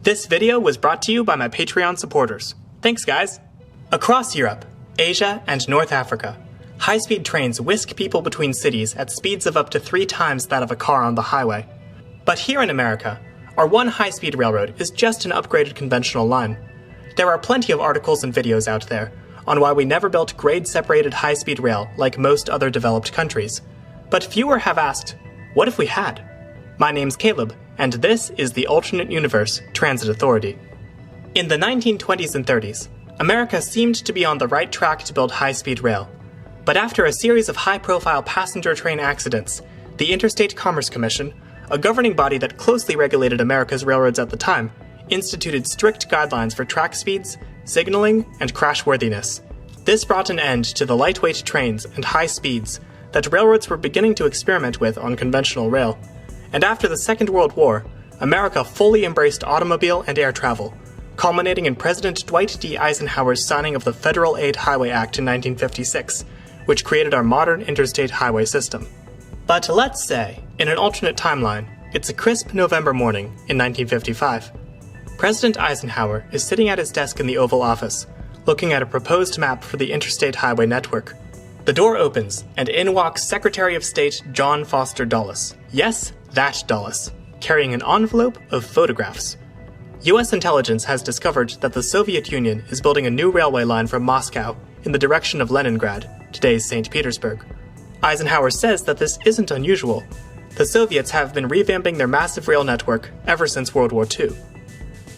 This video was brought to you by my Patreon supporters. Thanks, guys! Across Europe, Asia, and North Africa, high-speed trains whisk people between cities at speeds of up to 3 times that of a car on the highway. But here in America, our one high-speed railroad is just an upgraded conventional line. There are plenty of articles and videos out there on why we never built grade-separated high-speed rail like most other developed countries. But fewer have asked, what if we had? My name's Caleb, and this is the Alternate Universe Transit Authority. In the 1920s and 30s, America seemed to be on the right track to build high-speed rail. But after a series of high-profile passenger train accidents, the Interstate Commerce Commission, a governing body that closely regulated America's railroads at the time, instituted strict guidelines for track speeds, signaling, and crashworthiness. This brought an end to the lightweight trains and high speeds that railroads were beginning to experiment with on conventional rail. And after the Second World War, America fully embraced automobile and air travel, culminating in President Dwight D. Eisenhower's signing of the Federal Aid Highway Act in 1956, which created our modern interstate highway system. But let's say, in an alternate timeline, it's a crisp November morning in 1955. President Eisenhower is sitting at his desk in the Oval Office, looking at a proposed map for the interstate highway network. The door opens, and in walks Secretary of State John Foster Dulles. Yes, that Dulles, carrying an envelope of photographs. US intelligence has discovered that the Soviet Union is building a new railway line from Moscow in the direction of Leningrad, today's St. Petersburg. Eisenhower says that this isn't unusual. The Soviets have been revamping their massive rail network ever since World War II.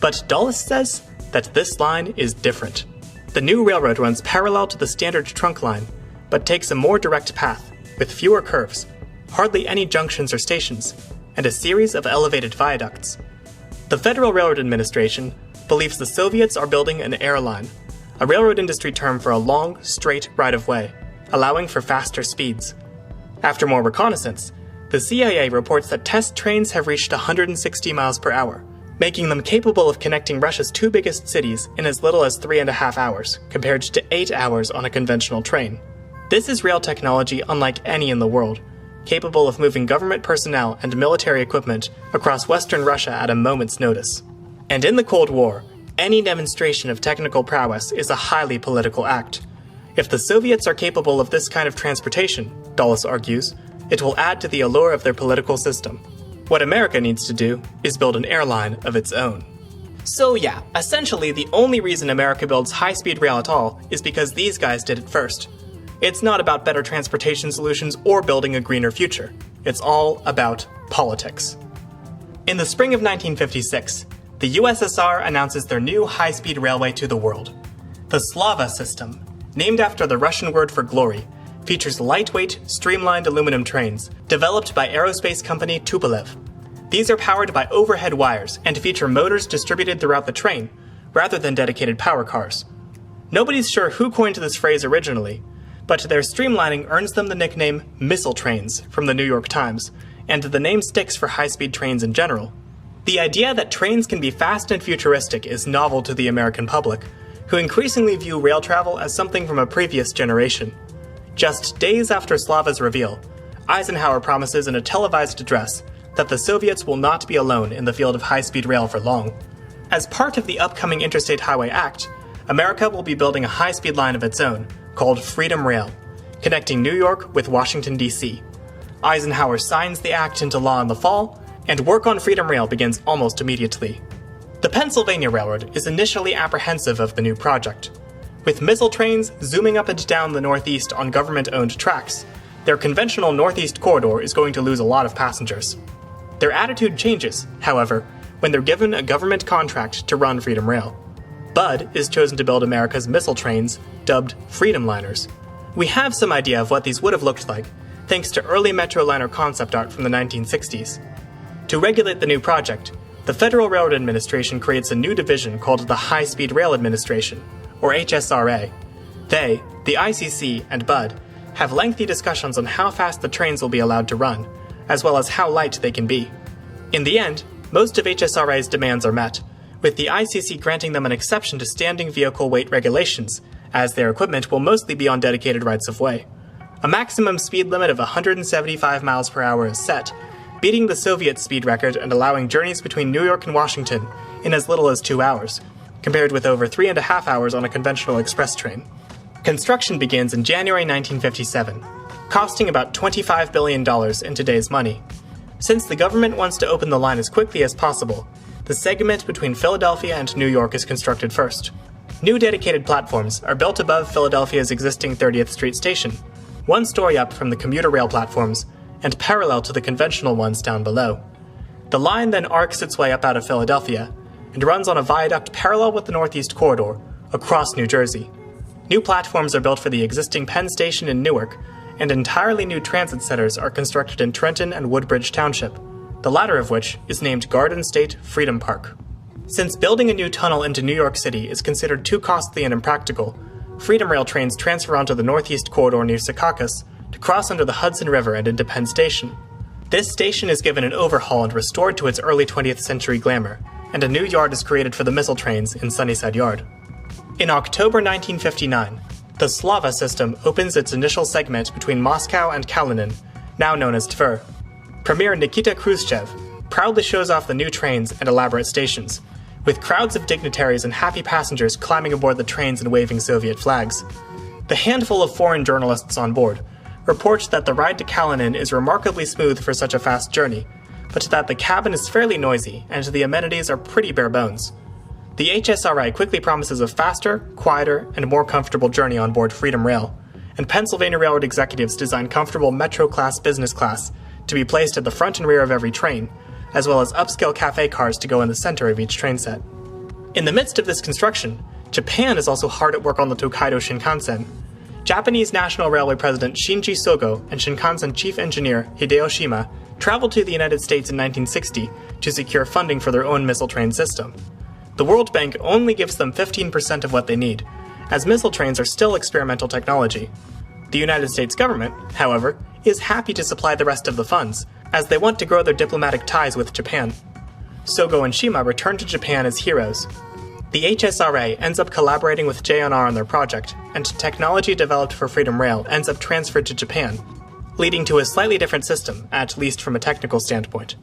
But Dulles says that this line is different. The new railroad runs parallel to the standard trunk line, but takes a more direct path, with fewer curves, hardly any junctions or stations, and a series of elevated viaducts. The Federal Railroad Administration believes the Soviets are building an airline, a railroad industry term for a long, straight right-of-way, allowing for faster speeds. After more reconnaissance, the CIA reports that test trains have reached 160 miles per hour, making them capable of connecting Russia's 2 biggest cities in as little as 3.5 hours, compared to 8 hours on a conventional train. This is rail technology unlike any in the world, capable of moving government personnel and military equipment across Western Russia at a moment's notice. And in the Cold War, any demonstration of technical prowess is a highly political act. If the Soviets are capable of this kind of transportation, Dulles argues, it will add to the allure of their political system. What America needs to do is build an airline of its own. So yeah, essentially the only reason America builds high-speed rail at all is because these guys did it first. It's not about better transportation solutions or building a greener future. It's all about politics. In the spring of 1956, the USSR announces their new high-speed railway to the world. The Slava system, named after the Russian word for glory, features lightweight, streamlined aluminum trains developed by aerospace company Tupolev. These are powered by overhead wires and feature motors distributed throughout the train, rather than dedicated power cars. Nobody's sure who coined this phrase originally, but their streamlining earns them the nickname missile trains from the New York Times, and the name sticks for high-speed trains in general. The idea that trains can be fast and futuristic is novel to the American public, who increasingly view rail travel as something from a previous generation. Just days after Slava's reveal, Eisenhower promises in a televised address that the Soviets will not be alone in the field of high-speed rail for long. As part of the upcoming Interstate Highway Act, America will be building a high-speed line of its own, called Freedom Rail, connecting New York with Washington, D.C. Eisenhower signs the act into law in the fall, and work on Freedom Rail begins almost immediately. The Pennsylvania Railroad is initially apprehensive of the new project. With missile trains zooming up and down the Northeast on government-owned tracks, their conventional Northeast corridor is going to lose a lot of passengers. Their attitude changes, however, when they're given a government contract to run Freedom Rail. Bud is chosen to build America's missile trains, dubbed Freedom Liners. We have some idea of what these would have looked like, thanks to early Metroliner concept art from the 1960s. To regulate the new project, the Federal Railroad Administration creates a new division called the High Speed Rail Administration, or HSRA. They, the ICC and Bud, have lengthy discussions on how fast the trains will be allowed to run, as well as how light they can be. In the end, most of HSRA's demands are met, with the ICC granting them an exception to standing vehicle weight regulations, as their equipment will mostly be on dedicated rights-of-way. A maximum speed limit of 175 miles per hour is set, beating the Soviet speed record and allowing journeys between New York and Washington in as little as 2 hours, compared with over 3.5 hours on a conventional express train. Construction begins in January 1957, costing about $25 billion in today's money. Since the government wants to open the line as quickly as possible, the segment between Philadelphia and New York is constructed first. New dedicated platforms are built above Philadelphia's existing 30th Street station, one story up from the commuter rail platforms and parallel to the conventional ones down below. The line then arcs its way up out of Philadelphia and runs on a viaduct parallel with the Northeast Corridor across New Jersey. New platforms are built for the existing Penn Station in Newark, and entirely new transit centers are constructed in Trenton and Woodbridge Township, the latter of which is named Garden State Freedom Park. Since building a new tunnel into New York City is considered too costly and impractical, Freedom Rail trains transfer onto the Northeast Corridor near Secaucus to cross under the Hudson River and into Penn Station. This station is given an overhaul and restored to its early 20th century glamour, and a new yard is created for the missile trains in Sunnyside Yard. In October 1959, the Slava system opens its initial segment between Moscow and Kalinin, now known as Tver. Premier Nikita Khrushchev proudly shows off the new trains and elaborate stations, with crowds of dignitaries and happy passengers climbing aboard the trains and waving Soviet flags. The handful of foreign journalists on board report that the ride to Kalinin is remarkably smooth for such a fast journey, but that the cabin is fairly noisy and the amenities are pretty bare bones. The HSRA quickly promises a faster, quieter, and more comfortable journey on board Freedom Rail, and Pennsylvania Railroad executives design comfortable Metro-class business class to be placed at the front and rear of every train, as well as upscale cafe cars to go in the center of each train set. In the midst of this construction, Japan is also hard at work on the Tokaido Shinkansen. Japanese National Railway President Shinji Sogo and Shinkansen Chief Engineer Hideo Shima traveled to the United States in 1960 to secure funding for their own missile train system. The World Bank only gives them 15% of what they need, as missile trains are still experimental technology. The United States government, however, is happy to supply the rest of the funds, as they want to grow their diplomatic ties with Japan. Sogo and Shima return to Japan as heroes. The HSRA ends up collaborating with JNR on their project, and technology developed for Freedom Rail ends up transferred to Japan, leading to a slightly different system, at least from a technical standpoint.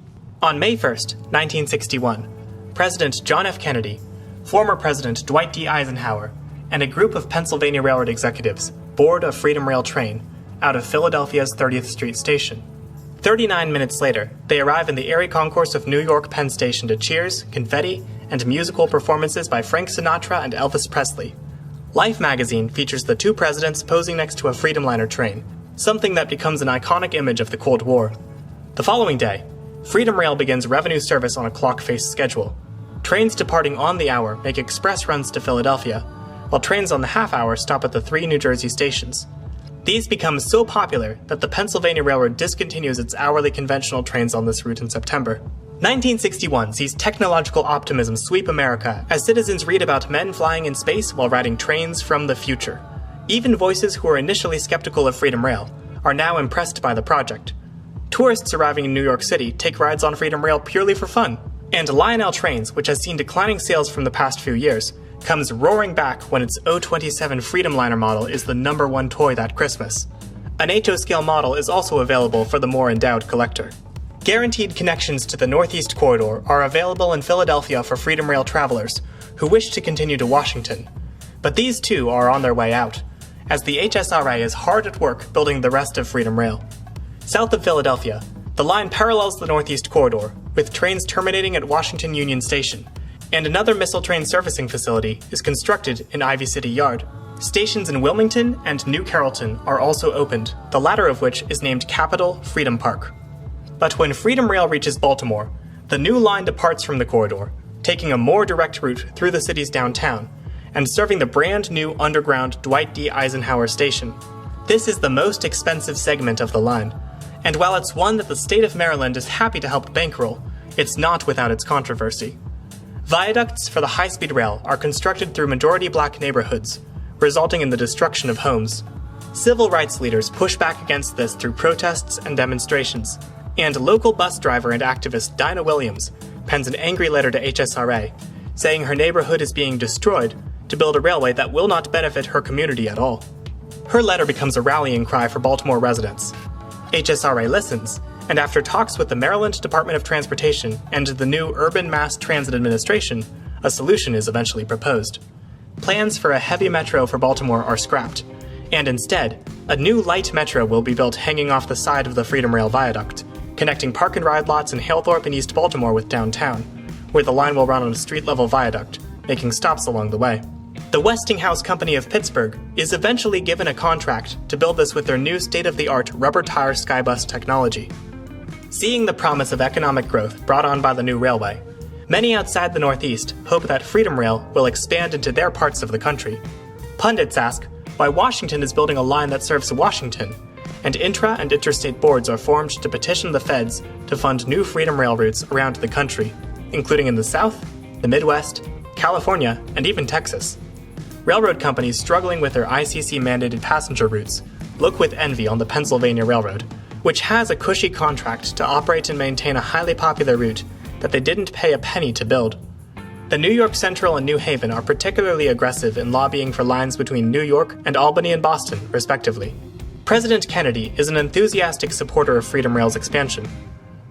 On May 1st, 1961, President John F. Kennedy, former President Dwight D. Eisenhower, and a group of Pennsylvania Railroad executives board a Freedom Rail train out of Philadelphia's 30th Street station. 39 minutes later, they arrive in the airy concourse of New York Penn Station to cheers, confetti, and musical performances by Frank Sinatra and Elvis Presley. Life magazine features the two presidents posing next to a Freedom Liner train, something that becomes an iconic image of the Cold War. The following day, Freedom Rail begins revenue service on a clock-faced schedule. Trains departing on the hour make express runs to Philadelphia, while trains on the half hour stop at the 3 New Jersey stations. These become so popular that the Pennsylvania Railroad discontinues its hourly conventional trains on this route in September. 1961 sees technological optimism sweep America as citizens read about men flying in space while riding trains from the future. Even voices who were initially skeptical of Freedom Rail are now impressed by the project. Tourists arriving in New York City take rides on Freedom Rail purely for fun, and Lionel Trains, which has seen declining sales from the past few years, comes roaring back when its 027 Freedom Liner model is the #1 toy that Christmas. An HO-scale model is also available for the more endowed collector. Guaranteed connections to the Northeast Corridor are available in Philadelphia for Freedom Rail travelers who wish to continue to Washington. But these too are on their way out, as the HSRA is hard at work building the rest of Freedom Rail. South of Philadelphia, the line parallels the Northeast Corridor, with trains terminating at Washington Union Station, and another missile train servicing facility is constructed in Ivy City Yard. Stations in Wilmington and New Carrollton are also opened, the latter of which is named Capitol Freedom Park. But when Freedom Rail reaches Baltimore, the new line departs from the corridor, taking a more direct route through the city's downtown, and serving the brand new underground Dwight D. Eisenhower station. This is the most expensive segment of the line, and while it's one that the state of Maryland is happy to help bankroll, it's not without its controversy. Viaducts for the high-speed rail are constructed through majority-black neighborhoods, resulting in the destruction of homes. Civil rights leaders push back against this through protests and demonstrations, and local bus driver and activist Dinah Williams pens an angry letter to HSRA, saying her neighborhood is being destroyed to build a railway that will not benefit her community at all. Her letter becomes a rallying cry for Baltimore residents. HSRA listens, And after talks with the Maryland Department of Transportation and the new Urban Mass Transit Administration, a solution is eventually proposed. Plans for a heavy metro for Baltimore are scrapped, and instead, a new light metro will be built hanging off the side of the Freedom Rail Viaduct, connecting park and ride lots in Halethorpe and East Baltimore with downtown, where the line will run on a street-level viaduct, making stops along the way. The Westinghouse Company of Pittsburgh is eventually given a contract to build this with their new state-of-the-art rubber tire skybus technology. Seeing the promise of economic growth brought on by the new railway, many outside the Northeast hope that Freedom Rail will expand into their parts of the country. Pundits ask why Washington is building a line that serves Washington, and intra- and interstate boards are formed to petition the feds to fund new Freedom Rail routes around the country, including in the South, the Midwest, California, and even Texas. Railroad companies struggling with their ICC-mandated passenger routes look with envy on the Pennsylvania Railroad, which has a cushy contract to operate and maintain a highly popular route that they didn't pay a penny to build. The New York Central and New Haven are particularly aggressive in lobbying for lines between New York and Albany and Boston, respectively. President Kennedy is an enthusiastic supporter of Freedom Rail's expansion.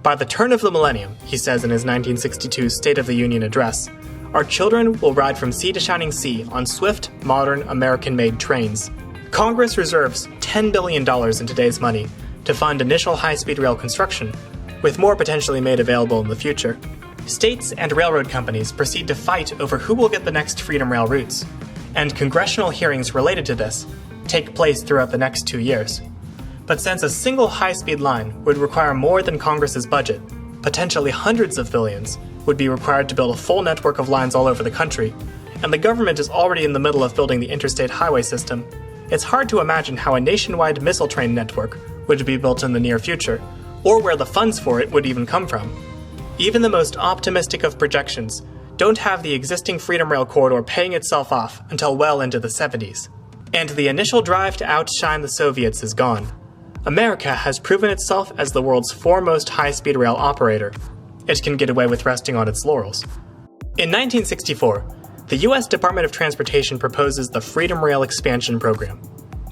By the turn of the millennium, he says in his 1962 State of the Union address, our children will ride from sea to shining sea on swift, modern, American-made trains. Congress reserves $10 billion in today's money to fund initial high-speed rail construction, with more potentially made available in the future. States and railroad companies proceed to fight over who will get the next Freedom Rail routes, and congressional hearings related to this take place throughout the next 2 years. But since a single high-speed line would require more than Congress's budget, potentially hundreds of billions would be required to build a full network of lines all over the country, and the government is already in the middle of building the interstate highway system, it's hard to imagine how a nationwide missile train network would be built in the near future, or where the funds for it would even come from. Even the most optimistic of projections don't have the existing Freedom Rail corridor paying itself off until well into the 70s. And the initial drive to outshine the Soviets is gone. America has proven itself as the world's foremost high-speed rail operator. It can get away with resting on its laurels. In 1964, the U.S. Department of Transportation proposes the Freedom Rail Expansion Program.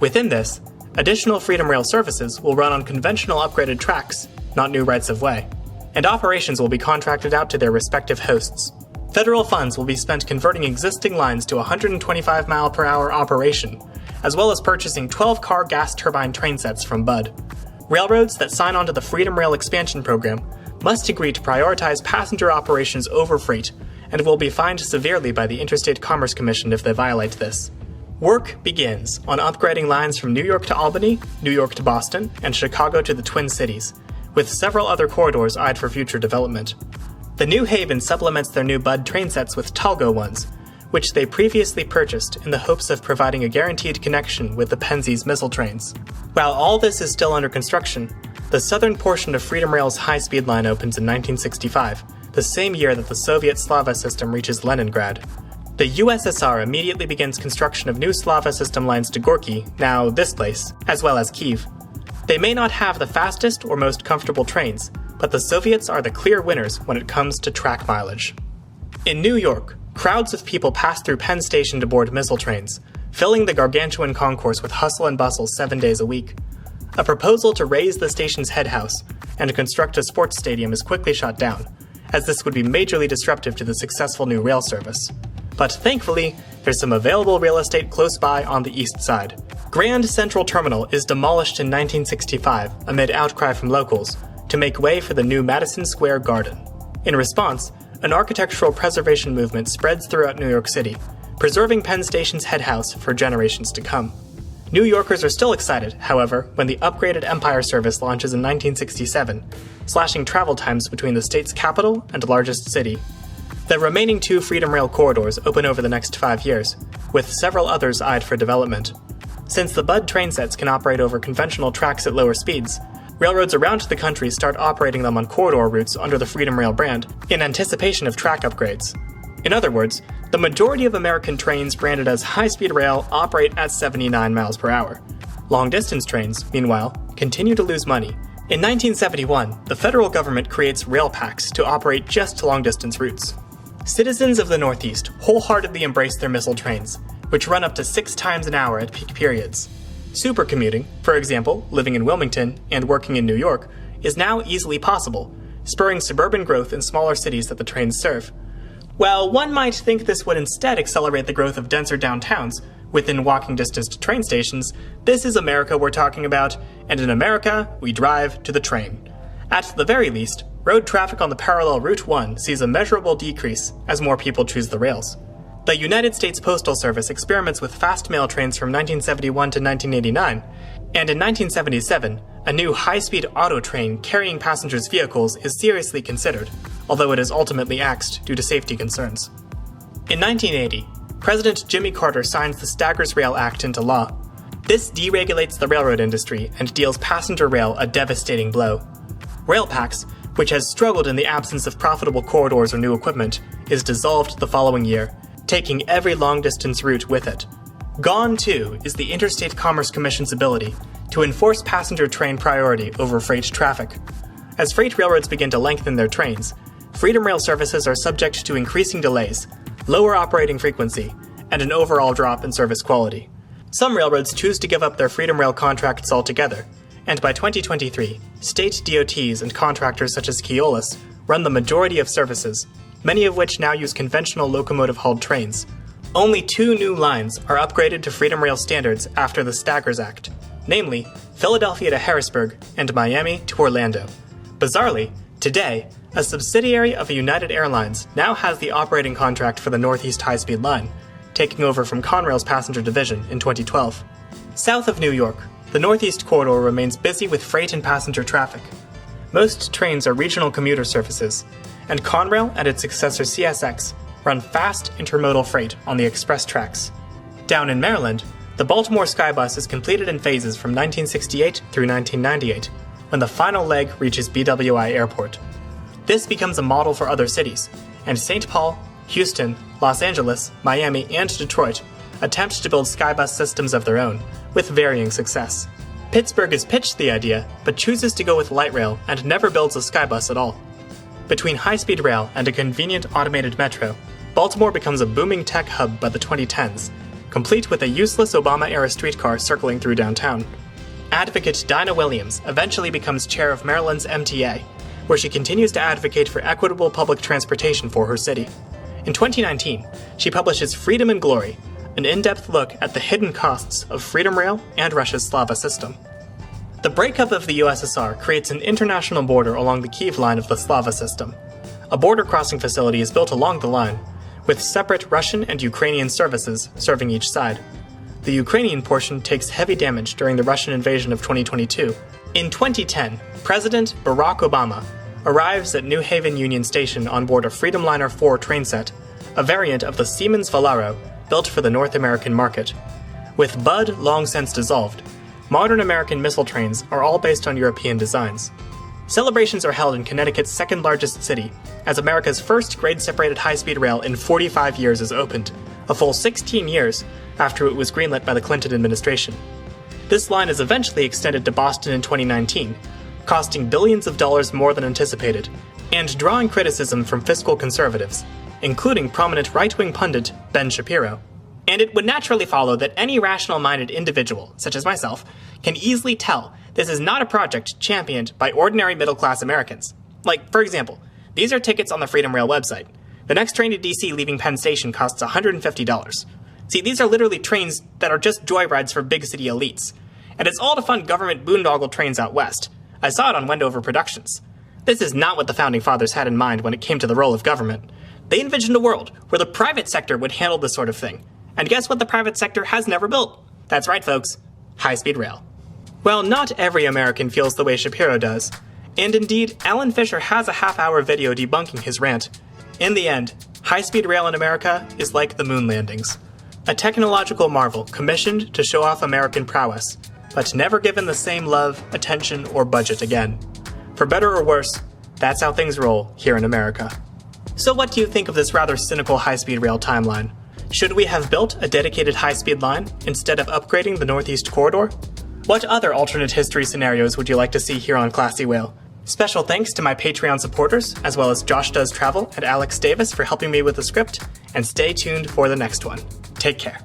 Within this, additional Freedom Rail services will run on conventional upgraded tracks, not new rights-of-way, and operations will be contracted out to their respective hosts. Federal funds will be spent converting existing lines to a 125-mile-per-hour operation, as well as purchasing 12-car gas turbine train sets from Bud. Railroads that sign on to the Freedom Rail Expansion Program must agree to prioritize passenger operations over freight, and will be fined severely by the Interstate Commerce Commission if they violate this. Work begins on upgrading lines from New York to Albany, New York to Boston, and Chicago to the Twin Cities, with several other corridors eyed for future development. The New Haven supplements their new Bud train sets with Talgo ones, which they previously purchased in the hopes of providing a guaranteed connection with the Penzies missile trains. While all this is still under construction, the southern portion of Freedom Rail's high-speed line opens in 1965, the same year that the Soviet Slava system reaches Leningrad. The USSR immediately begins construction of new Slava system lines to Gorky, now this place, as well as Kyiv. They may not have the fastest or most comfortable trains, but the Soviets are the clear winners when it comes to track mileage. In New York, crowds of people pass through Penn Station to board missile trains, filling the gargantuan concourse with hustle and bustle 7 days a week. A proposal to raise the station's head house and construct a sports stadium is quickly shot down, as this would be majorly disruptive to the successful new rail service. But thankfully, there's some available real estate close by on the east side. Grand Central Terminal is demolished in 1965 amid outcry from locals to make way for the new Madison Square Garden. In response, an architectural preservation movement spreads throughout New York City, preserving Penn Station's head house for generations to come. New Yorkers are still excited, however, when the upgraded Empire service launches in 1967, slashing travel times between the state's capital and largest city. The remaining 2 Freedom Rail corridors open over the next 5 years, with several others eyed for development. Since the Bud train sets can operate over conventional tracks at lower speeds, railroads around the country start operating them on corridor routes under the Freedom Rail brand in anticipation of track upgrades. In other words, the majority of American trains branded as high-speed rail operate at 79 miles per hour. Long-distance trains, meanwhile, continue to lose money. In 1971, the federal government creates rail packs to operate just long-distance routes. Citizens of the Northeast wholeheartedly embrace their missile trains, which run up to 6 times an hour at peak periods. Supercommuting, for example, living in Wilmington and working in New York, is now easily possible, spurring suburban growth in smaller cities that the trains serve. While one might think this would instead accelerate the growth of denser downtowns within walking distance to train stations, this is America we're talking about, and in America, we drive to the train. At the very least, road traffic on the parallel Route 1 sees a measurable decrease as more people choose the rails. The United States Postal Service experiments with fast mail trains from 1971 to 1989, and in 1977, a new high-speed auto train carrying passengers' vehicles is seriously considered, although it is ultimately axed due to safety concerns. In 1980, President Jimmy Carter signs the Staggers Rail Act into law. This deregulates the railroad industry and deals passenger rail a devastating blow. RailPax, which has struggled in the absence of profitable corridors or new equipment, is dissolved the following year, taking every long-distance route with it. Gone, too, is the Interstate Commerce Commission's ability to enforce passenger train priority over freight traffic. As freight railroads begin to lengthen their trains, Freedom Rail services are subject to increasing delays, lower operating frequency, and an overall drop in service quality. Some railroads choose to give up their Freedom Rail contracts altogether, and by 2023, state DOTs and contractors such as Keolis run the majority of services, many of which now use conventional locomotive-hauled trains. Only 2 new lines are upgraded to Freedom Rail standards after the Staggers Act, namely Philadelphia to Harrisburg and Miami to Orlando. Bizarrely, today, a subsidiary of United Airlines now has the operating contract for the Northeast High-Speed Line, taking over from Conrail's passenger division in 2012. South of New York, the Northeast Corridor remains busy with freight and passenger traffic. Most trains are regional commuter services, and Conrail and its successor CSX run fast intermodal freight on the express tracks. Down in Maryland, the Baltimore Skybus is completed in phases from 1968 through 1998, when the final leg reaches BWI Airport. This becomes a model for other cities, and St. Paul, Houston, Los Angeles, Miami, and Detroit attempt to build Skybus systems of their own, with varying success. Pittsburgh has pitched the idea, but chooses to go with light rail and never builds a Skybus at all. Between high-speed rail and a convenient automated metro, Baltimore becomes a booming tech hub by the 2010s, complete with a useless Obama-era streetcar circling through downtown. Advocate Dinah Williams eventually becomes chair of Maryland's MTA, where she continues to advocate for equitable public transportation for her city. In 2019, she publishes Freedom and Glory, an in-depth look at the hidden costs of Freedom Rail and Russia's Slava system. The breakup of the USSR creates an international border along the Kiev line of the Slava system. A border crossing facility is built along the line, with separate Russian and Ukrainian services serving each side. The Ukrainian portion takes heavy damage during the Russian invasion of 2022. In 2010, President Barack Obama arrives at New Haven Union Station on board a Freedom Liner 4 train set, a variant of the Siemens Valero built for the North American market. With Bud long since dissolved, modern American missile trains are all based on European designs. Celebrations are held in Connecticut's second-largest city, as America's first grade-separated high-speed rail in 45 years is opened, a full 16 years after it was greenlit by the Clinton administration. This line is eventually extended to Boston in 2019, costing billions of dollars more than anticipated, and drawing criticism from fiscal conservatives, including prominent right-wing pundit Ben Shapiro. And it would naturally follow that any rational-minded individual, such as myself, can easily tell this is not a project championed by ordinary middle-class Americans. Like, for example, these are tickets on the Freedom Rail website. The next train to DC leaving Penn Station costs $150. See, these are literally trains that are just joyrides for big city elites. And it's all to fund government boondoggle trains out west. I saw it on Wendover Productions. This is not what the Founding Fathers had in mind when it came to the role of government. They envisioned a world where the private sector would handle this sort of thing. And guess what the private sector has never built? That's right, folks. High-speed rail. Well, not every American feels the way Shapiro does. And indeed, Alan Fisher has a half-hour video debunking his rant. In the end, high-speed rail in America is like the moon landings. A technological marvel commissioned to show off American prowess, but never given the same love, attention, or budget again. For better or worse, that's how things roll here in America. So what do you think of this rather cynical high-speed rail timeline? Should we have built a dedicated high-speed line instead of upgrading the Northeast Corridor? What other alternate history scenarios would you like to see here on Classy Whale? Special thanks to my Patreon supporters, as well as Josh Does Travel and Alex Davis for helping me with the script, and stay tuned for the next one. Take care.